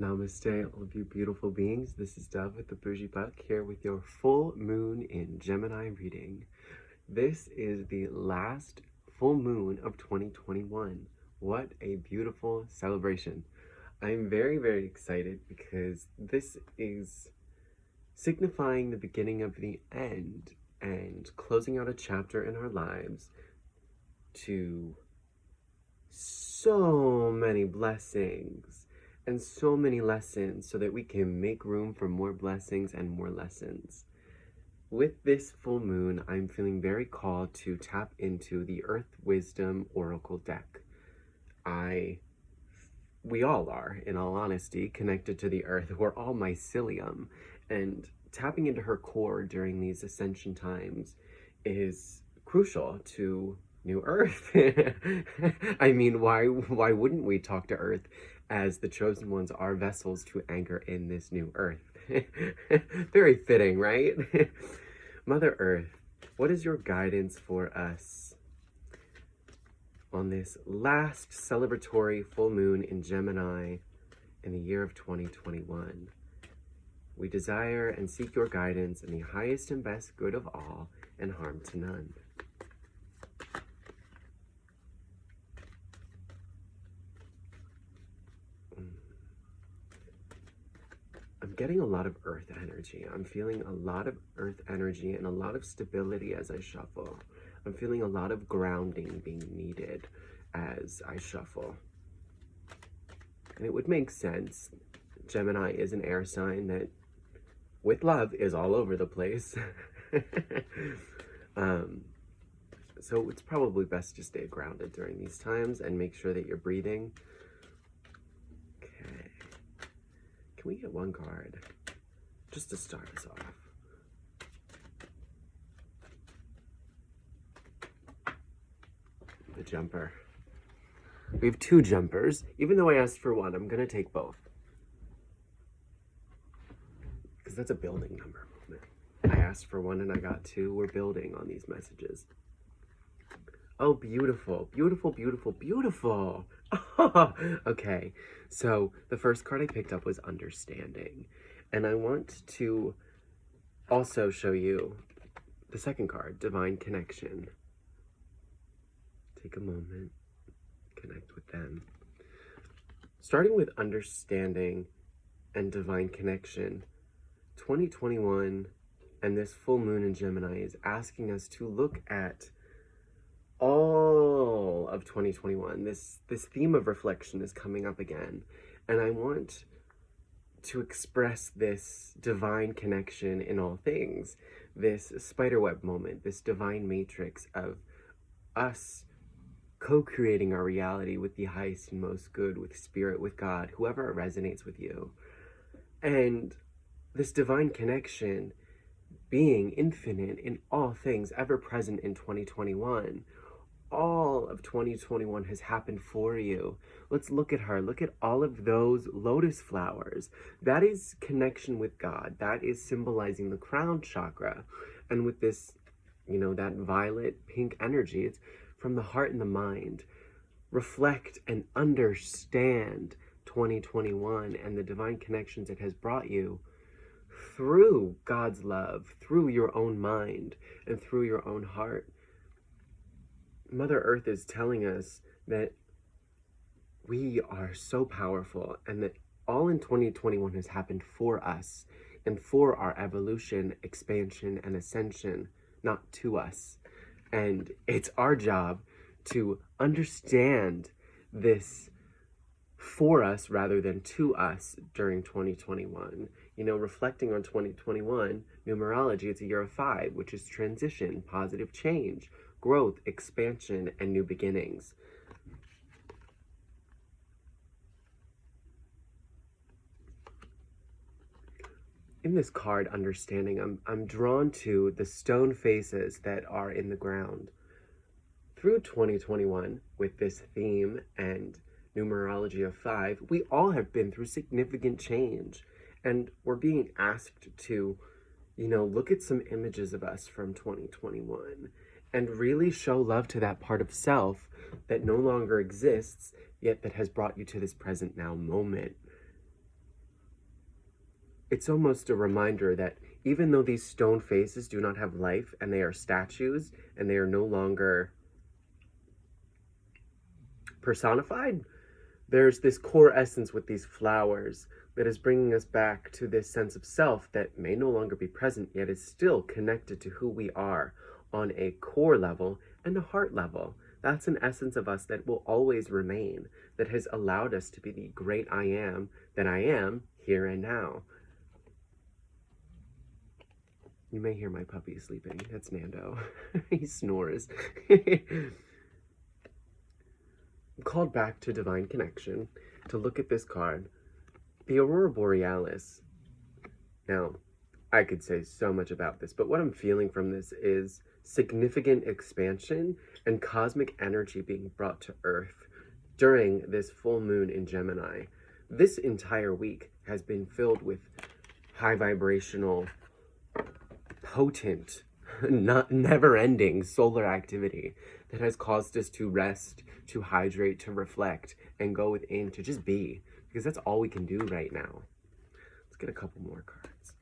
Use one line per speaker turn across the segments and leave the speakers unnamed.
Namaste, all of you beautiful beings. This is Dove with TheBoujeeBuck here with your full moon in Gemini reading. This is the last full moon of 2021. What a beautiful celebration. I'm very, very excited because this is signifying the beginning of the end and closing out a chapter in our lives to so many blessings and so many lessons so that we can make room for more blessings and more lessons. With this full moon, I'm feeling very called to tap into the Earth Wisdom Oracle deck. We all are, in all honesty, connected to the Earth. We're all mycelium, and tapping into her core during these ascension times is crucial to New Earth. I mean, why wouldn't we talk to Earth as the chosen ones are vessels to anchor in this new Earth? Very fitting, right? Mother Earth, what is your guidance for us on this last celebratory full moon in Gemini in the year of 2021? We desire and seek your guidance in the highest and best good of all and harm to none. I'm getting a lot of earth energy. I'm feeling a lot of earth energy and a lot of stability as I shuffle. I'm feeling a lot of grounding being needed as I shuffle. And it would make sense. Gemini is an air sign that, with love, is all over the place. So it's probably best to stay grounded during these times and make sure that you're breathing. Okay. Can we get one card just to start us off? The jumper. We have two jumpers. Even though I asked for one, I'm going to take both. Because that's a building number movement. I asked for one and I got two. We're building on these messages. Oh, beautiful, beautiful, beautiful, beautiful. Okay, so the first card I picked up was Understanding. And I want to also show you the second card, Divine Connection. Take a moment, connect with them. Starting with Understanding and Divine Connection, 2021 and this full moon in Gemini is asking us to look at all of 2021. This theme of reflection is coming up again, and I want to express this divine connection in all things, this spiderweb moment, this divine matrix of us co-creating our reality with the highest and most good, with spirit, with God, whoever resonates with you. And this divine connection being infinite in all things, ever present in 2021. All of 2021 has happened for you. Let's look at her. Look at all of those lotus flowers. That is connection with God. That is symbolizing the crown chakra. And with this, that violet pink energy, it's from the heart and the mind. Reflect and understand 2021 and the divine connections it has brought you through God's love, through your own mind, and through your own heart. Mother Earth is telling us that we are so powerful and that all in 2021 has happened for us and for our evolution, expansion, and ascension, not to us. And it's our job to understand this for us rather than to us during 2021. Reflecting on 2021, numerology, it's a year of 5, which is transition, positive change, growth, expansion, and new beginnings. In this card, Understanding, I'm drawn to the stone faces that are in the ground. Through 2021, with this theme and numerology of 5, we all have been through significant change. And we're being asked to, look at some images of us from 2021 and really show love to that part of self that no longer exists, yet that has brought you to this present now moment. it's almost a reminder that even though these stone faces do not have life and they are statues and they are no longer personified, there's this core essence with these flowers that is bringing us back to this sense of self that may no longer be present, yet is still connected to who we are on a core level and a heart level. That's an essence of us that will always remain, that has allowed us to be the great I am that I am here and now. You may hear my puppy sleeping. That's Nando. He snores. I'm called back to divine connection to look at this card, the Aurora Borealis. Now, I could say so much about this, but what I'm feeling from this is significant expansion and cosmic energy being brought to Earth during this full moon in Gemini. This entire week has been filled with high vibrational, potent, never-ending solar activity that has caused us to rest, to hydrate, to reflect, and go within to just be, because that's all we can do right now. Let's get a couple more cards.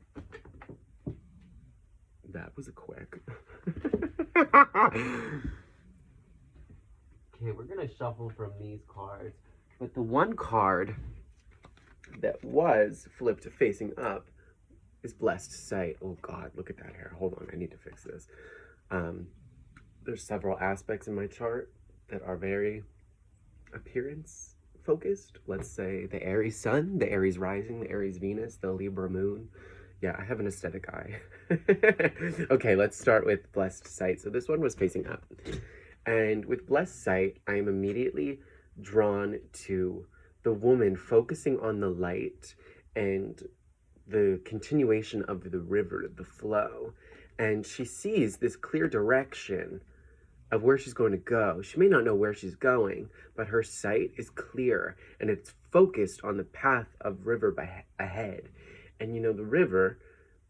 That was a quick. Okay, we're gonna shuffle from these cards, but the one card that was flipped facing up is Blessed Sight. Oh God, look at that hair. Hold on, I need to fix this. There's several aspects in my chart that are very appearance focused. Let's say the Aries Sun, the Aries Rising, the Aries Venus, the Libra Moon. Yeah, I have an aesthetic eye. Okay, let's start with Blessed Sight. So this one was facing up. And with Blessed Sight, I am immediately drawn to the woman focusing on the light and the continuation of the river, the flow. And she sees this clear direction of where she's going to go. She may not know where she's going, but her sight is clear and it's focused on the path of river ahead. And you know, the river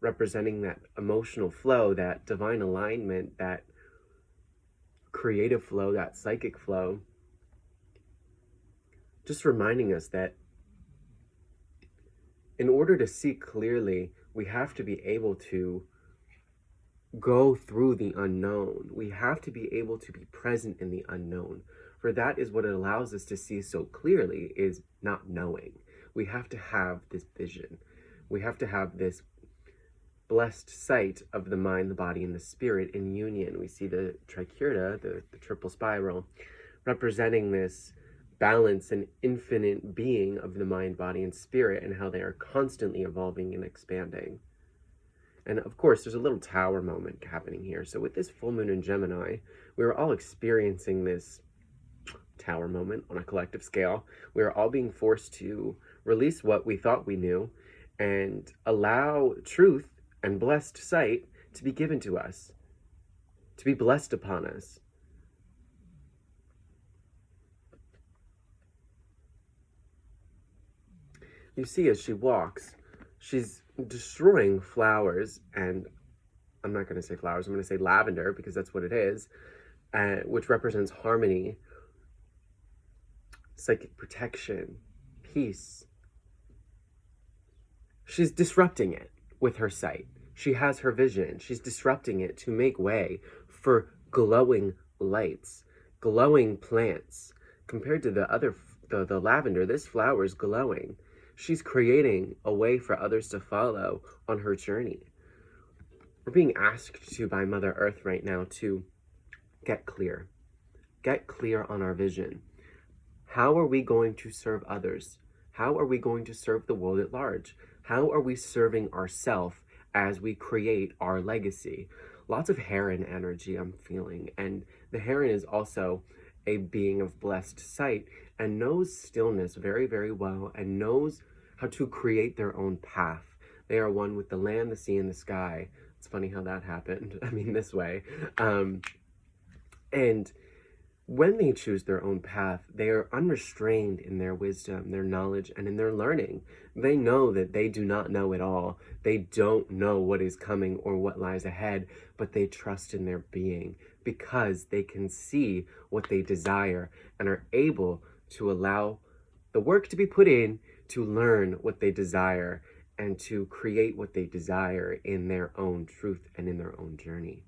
representing that emotional flow, that divine alignment, that creative flow, that psychic flow, just reminding us that in order to see clearly, we have to be able to go through the unknown. We have to be able to be present in the unknown. For that is what it allows us to see so clearly, is not knowing. We have to have this vision. We have to have this blessed sight of the mind, the body, and the spirit in union. We see the tricurta, the triple spiral, representing this balance and infinite being of the mind, body, and spirit, and how they are constantly evolving and expanding. And of course, there's a little tower moment happening here. So with this full moon in Gemini, we were all experiencing this tower moment on a collective scale. We are all being forced to release what we thought we knew and allow truth and blessed sight to be given to us, to be blessed upon us. You see, as she walks, she's destroying flowers, and I'm not going to say flowers, I'm going to say lavender, because that's what it is, which represents harmony, psychic protection, peace. She's disrupting it with her sight. She has her vision. She's disrupting it to make way for glowing lights, glowing plants. Compared to the lavender, this flower is glowing. She's creating a way for others to follow on her journey. We're being asked to by Mother Earth right now to get clear on our vision. How are we going to serve others? How are we going to serve the world at large? How are we serving ourselves as we create our legacy? Lots of heron energy I'm feeling, and the heron is also a being of blessed sight and knows stillness very, very well and knows how to create their own path. They are one with the land, the sea, and the sky. It's funny how that happened. I mean, this way. And when they choose their own path, they are unrestrained in their wisdom, their knowledge, and in their learning. They know that they do not know it all. They don't know what is coming or what lies ahead, but they trust in their being because they can see what they desire and are able to allow the work to be put in to learn what they desire and to create what they desire in their own truth and in their own journey.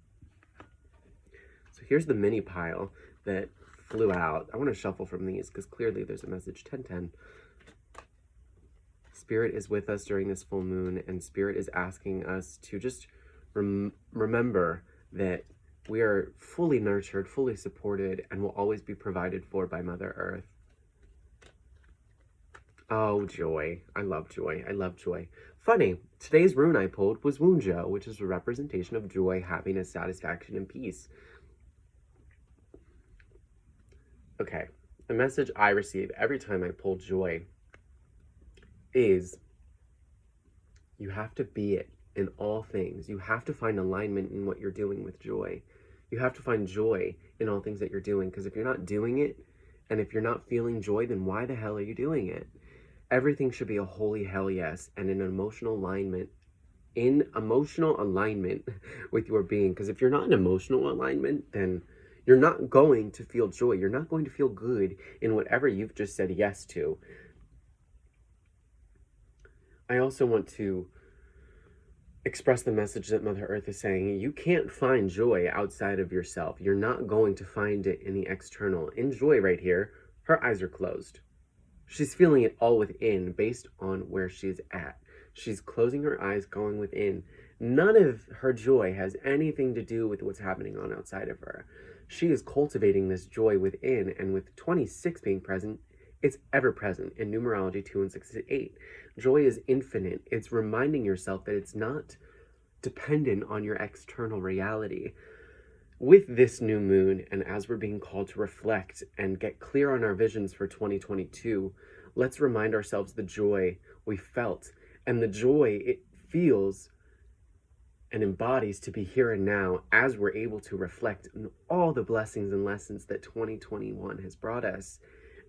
So here's the mini pile that flew out. I want to shuffle from these because clearly there's a message. 1010. Spirit is with us during this full moon, and Spirit is asking us to just remember that we are fully nurtured, fully supported, and will always be provided for by Mother Earth. Oh, joy. I love joy. I love joy. Funny, today's rune I pulled was Wunjo, which is a representation of joy, happiness, satisfaction, and peace. Okay, the message I receive every time I pull joy is you have to be it in all things. You have to find alignment in what you're doing with joy. You have to find joy in all things that you're doing, because if you're not doing it, and if you're not feeling joy, then why the hell are you doing it? Everything should be a holy hell yes, and in emotional alignment with your being. Because if you're not in emotional alignment, then you're not going to feel joy. You're not going to feel good in whatever you've just said yes to. I also want to express the message that Mother Earth is saying. You can't find joy outside of yourself. You're not going to find it in the external. In joy right here, her eyes are closed. She's feeling it all within based on where she's at. She's closing her eyes, going within. None of her joy has anything to do with what's happening on outside of her. She is cultivating this joy within, and with 26 being present, it's ever present in numerology 2 and 6 to 8. Joy is infinite. It's reminding yourself that it's not dependent on your external reality. With this new moon, and as we're being called to reflect and get clear on our visions for 2022, let's remind ourselves the joy we felt and the joy it feels and embodies to be here and now, as we're able to reflect on all the blessings and lessons that 2021 has brought us,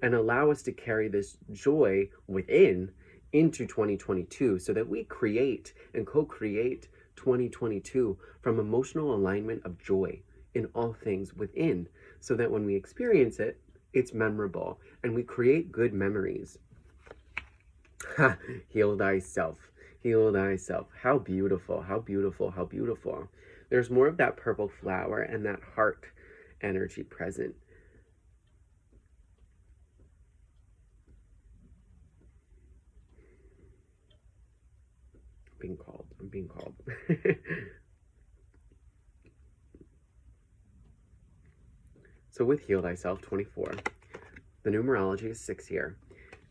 and allow us to carry this joy within into 2022, so that we create and co-create 2022 from emotional alignment of joy in all things within, so that when we experience it, it's memorable and we create good memories. Heal thyself. Heal thyself. How beautiful, how beautiful, how beautiful. There's more of that purple flower and that heart energy present. I'm being called. So with Heal Thyself 24, the numerology is 6 here.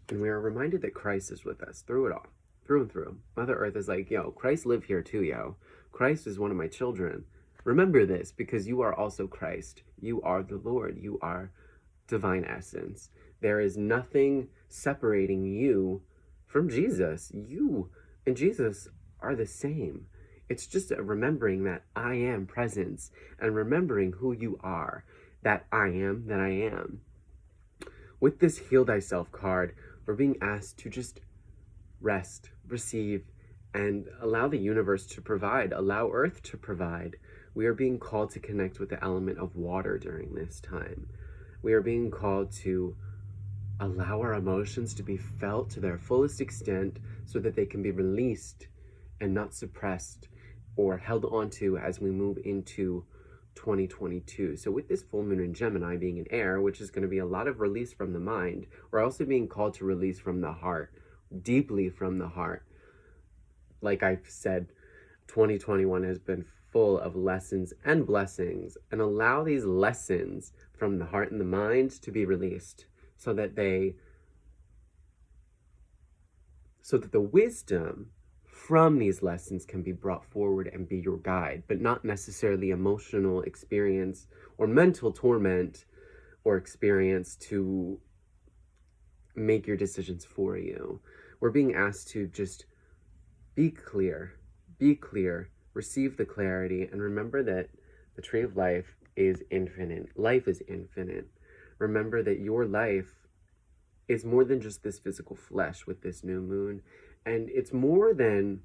And we are reminded that Christ is with us through it all, through and through. Mother Earth is like, yo, Christ live here too, yo. Christ is one of my children. Remember this, because you are also Christ. You are the Lord. You are divine essence. There is nothing separating you from Jesus. You and Jesus are the same. It's just remembering that I am presence and remembering who you are, that I am, that I am. With this Heal Thyself card, we're being asked to just rest, receive, and allow the universe to provide, allow Earth to provide. We are being called to connect with the element of water during this time. We are being called to allow our emotions to be felt to their fullest extent so that they can be released and not suppressed or held onto as we move into 2022. So with this full moon in Gemini being in air, which is going to be a lot of release from the mind, we're also being called to release from the heart, deeply from the heart. Like I've said, 2021 has been full of lessons and blessings, and allow these lessons from the heart and the mind to be released so that the wisdom from these lessons can be brought forward and be your guide, but not necessarily emotional experience or mental torment or experience to make your decisions for you. We're being asked to just be clear, receive the clarity, and remember that the tree of life is infinite. Life is infinite. Remember that your life is more than just this physical flesh with this new moon. And it's more than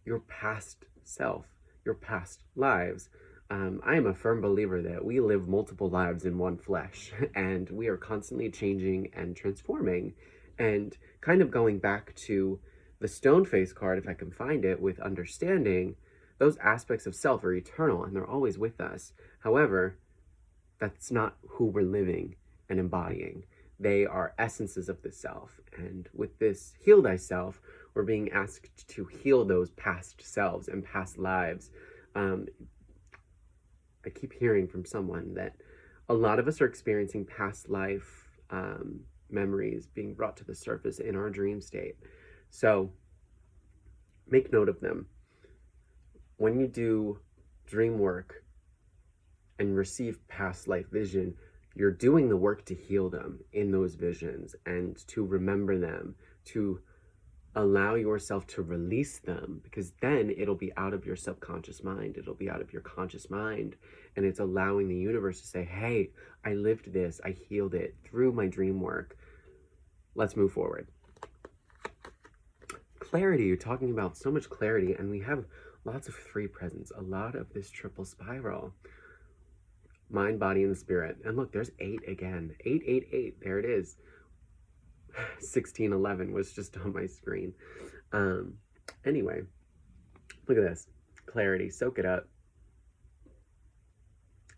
your past self, your past lives. I am a firm believer that we live multiple lives in one flesh, and we are constantly changing and transforming, and kind of going back to The stone face card, if I can find it, with understanding, those aspects of self are eternal and they're always with us. However, that's not who we're living and embodying. They are essences of the self. And with this heal thyself, we're being asked to heal those past selves and past lives. I keep hearing from someone that a lot of us are experiencing past life memories being brought to the surface in our dream state. So make note of them. When you do dream work and receive past life vision, you're doing the work to heal them in those visions and to remember them, to allow yourself to release them, because then it'll be out of your subconscious mind, it'll be out of your conscious mind, and it's allowing the universe to say, hey, I lived this, I healed it through my dream work. Let's move forward. Clarity, you're talking about so much clarity, and we have lots of 3 presents, a lot of this triple spiral. Mind, body, and spirit. And look, there's 8 again. 888. There it is. 1611 was just on my screen. Anyway, look at this. Clarity. Soak it up.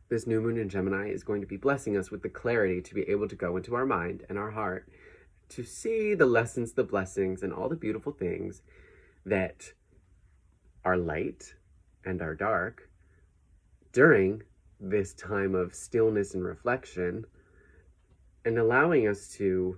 This new moon in Gemini is going to be blessing us with the clarity to be able to go into our mind and our heart to see the lessons, the blessings, and all the beautiful things that are light and are dark during this time of stillness and reflection, and allowing us to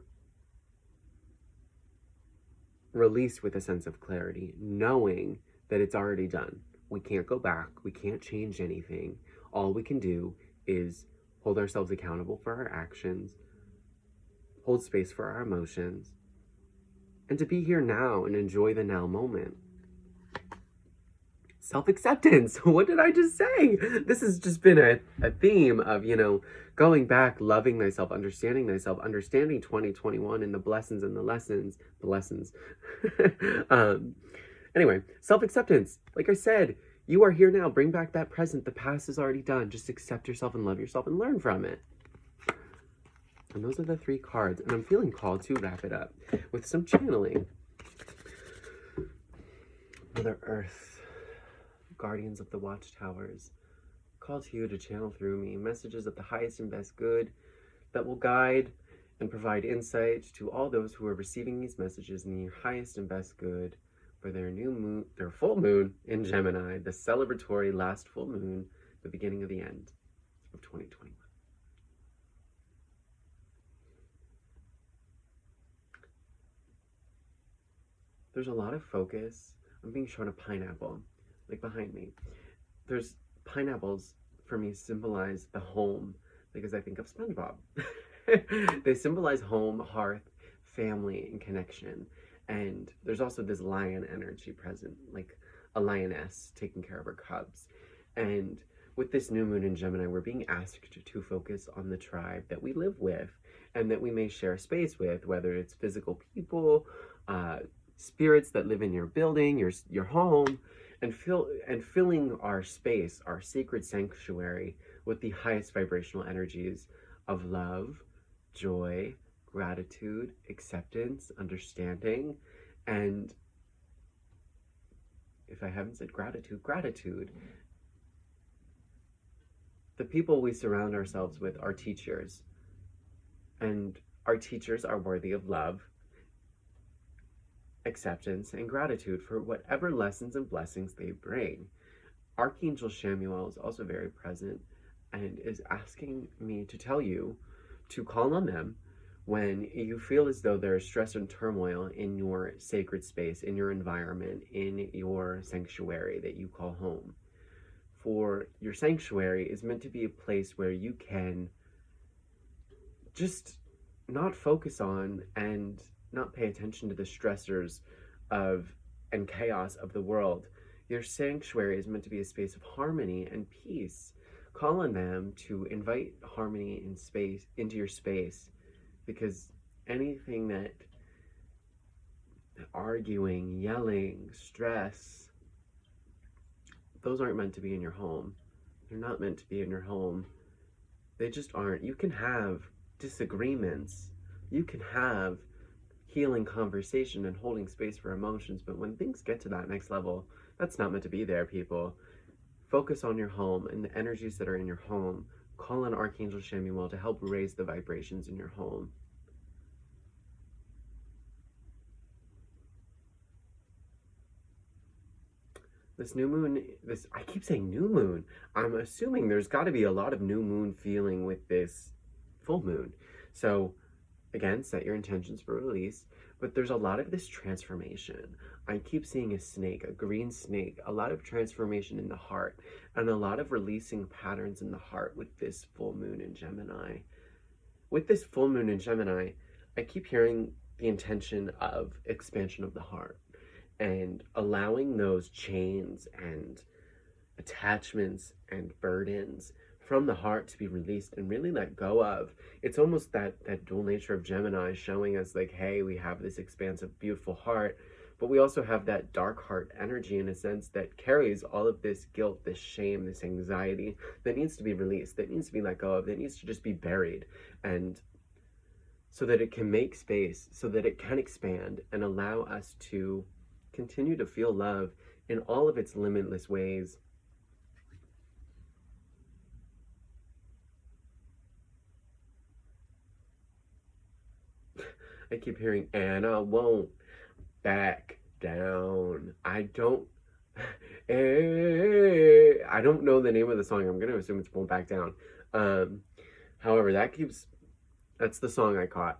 release with a sense of clarity, knowing that it's already done. We can't go back. We can't change anything. All we can do is hold ourselves accountable for our actions, hold space for our emotions, and to be here now and enjoy the now moment. Self-acceptance. What did I just say? This has just been a theme of, going back, loving thyself, understanding 2021 and the blessings and the lessons. Anyway, self-acceptance. Like I said, you are here now. Bring back that present. The past is already done. Just accept yourself and love yourself and learn from it. And those are the 3 cards. And I'm feeling called to wrap it up with some channeling. Mother Earth, guardians of the watchtowers, call to you to channel through me messages of the highest and best good that will guide and provide insight to all those who are receiving these messages in the highest and best good for their new moon, their full moon in Gemini, the celebratory last full moon, the beginning of the end of 2021. There's a lot of focus. I'm being shown a pineapple, like behind me. There's pineapples, for me, symbolize the home, because I think of SpongeBob. They symbolize home, hearth, family, and connection. And there's also this lion energy present, like a lioness taking care of her cubs. And with this new moon in Gemini, we're being asked to focus on the tribe that we live with and that we may share space with, whether it's physical people, spirits that live in your building, your home, and filling our space, our sacred sanctuary, with the highest vibrational energies of love, joy, gratitude, acceptance, understanding, and if I haven't said gratitude. The people we surround ourselves with are teachers, and our teachers are worthy of love, acceptance, and gratitude for whatever lessons and blessings they bring. Archangel Samuel is also very present and is asking me to tell you to call on them when you feel as though there is stress and turmoil in your sacred space, in your environment, in your sanctuary that you call home. For your sanctuary is meant to be a place where you can just not focus on and not pay attention to the stressors and chaos of the world. Your sanctuary is meant to be a space of harmony and peace. Call on them to invite harmony in space into your space, because anything that arguing, yelling, stress, those aren't meant to be in your home. They're not meant to be in your home. They just aren't. You can have disagreements. You can have healing conversation and holding space for emotions. But when things get to that next level, that's not meant to be there, people. Focus on your home and the energies that are in your home. Call on Archangel Samuel to help raise the vibrations in your home. This new moon, I keep saying new moon. I'm assuming there's got to be a lot of new moon feeling with this full moon. So again, set your intentions for release, but there's a lot of this transformation. I keep seeing a snake, a green snake, a lot of transformation in the heart, and a lot of releasing patterns in the heart with this full moon in Gemini. With this full moon in Gemini, I keep hearing the intention of expansion of the heart and allowing those chains and attachments and burdens from the heart to be released and really let go of. It's almost that dual nature of Gemini showing us like, hey, we have this expansive, beautiful heart, but we also have that dark heart energy in a sense that carries all of this guilt, this shame, this anxiety that needs to be released, that needs to be let go of, that needs to just be buried. And so that it can make space, so that it can expand and allow us to continue to feel love in all of its limitless ways. I keep hearing, Anna won't back down. I don't know the name of the song. I'm going to assume it's Won't Back Down. However, that's the song I caught.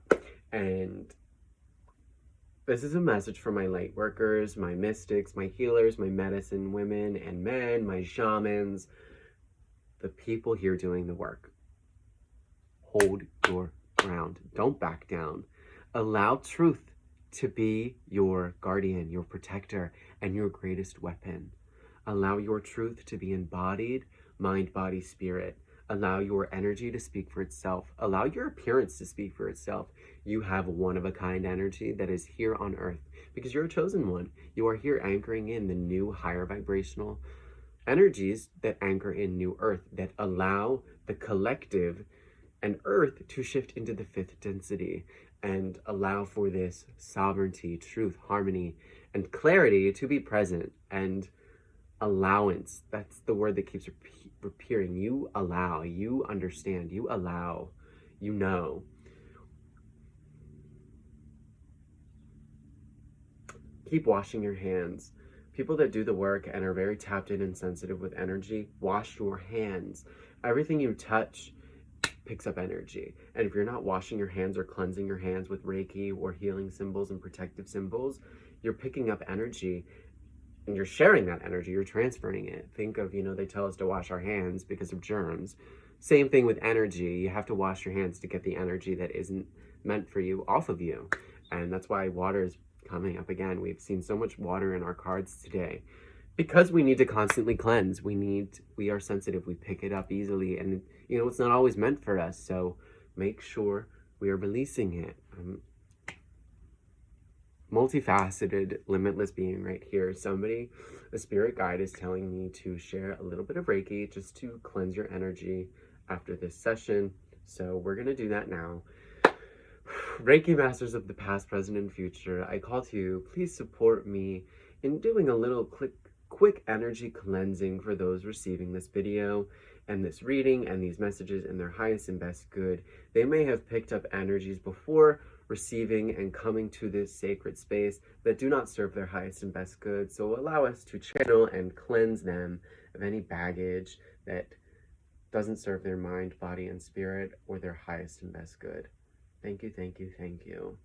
And this is a message for my light workers, my mystics, my healers, my medicine women and men, my shamans, the people here doing the work. Hold your ground. Don't back down. Allow truth to be your guardian, your protector, and your greatest weapon. Allow your truth to be embodied, mind, body, spirit. Allow your energy to speak for itself. Allow your appearance to speak for itself. You have one-of-a-kind energy that is here on earth because you're a chosen one. You are here anchoring in the new higher vibrational energies that anchor in new earth, that allow the collective and earth to shift into the fifth density and allow for this sovereignty, truth, harmony, and clarity to be present. And allowance, that's the word that keeps appearing. You allow, you understand, you allow, you know. Keep washing your hands. People that do the work and are very tapped in and sensitive with energy, wash your hands. Everything you touch picks up energy. And if you're not washing your hands or cleansing your hands with Reiki or healing symbols and protective symbols, you're picking up energy and you're sharing that energy, you're transferring it. Think of, they tell us to wash our hands because of germs. Same thing with energy. You have to wash your hands to get the energy that isn't meant for you off of you. And that's why water is coming up again. We've seen so much water in our cards today because we need to constantly cleanse. We are sensitive. We pick it up easily and it's not always meant for us. So make sure we are releasing it. Multifaceted, limitless being right here. A spirit guide is telling me to share a little bit of Reiki just to cleanse your energy after this session. So we're going to do that now. Reiki masters of the past, present, and future, I call to you, please support me in doing a little quick energy cleansing for those receiving this video and this reading and these messages in their highest and best good. They may have picked up energies before receiving and coming to this sacred space that do not serve their highest and best good. So allow us to channel and cleanse them of any baggage that doesn't serve their mind, body, and spirit or their highest and best good. Thank you, thank you, thank you.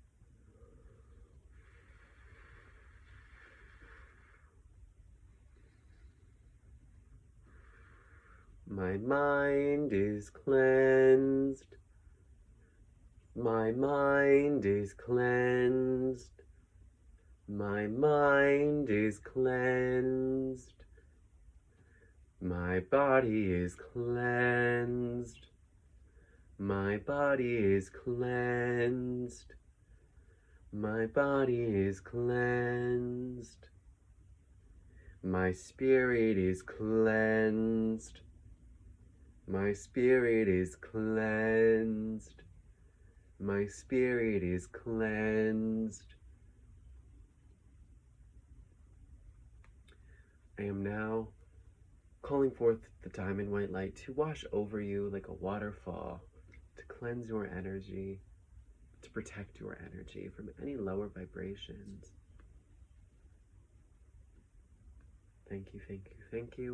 My mind is cleansed. My mind is cleansed. My mind is cleansed. My body is cleansed. My body is cleansed. My body is cleansed. My spirit is cleansed. My spirit is cleansed. My spirit is cleansed. I am now calling forth the diamond white light to wash over you like a waterfall, to cleanse your energy, to protect your energy from any lower vibrations. Thank you, thank you, thank you.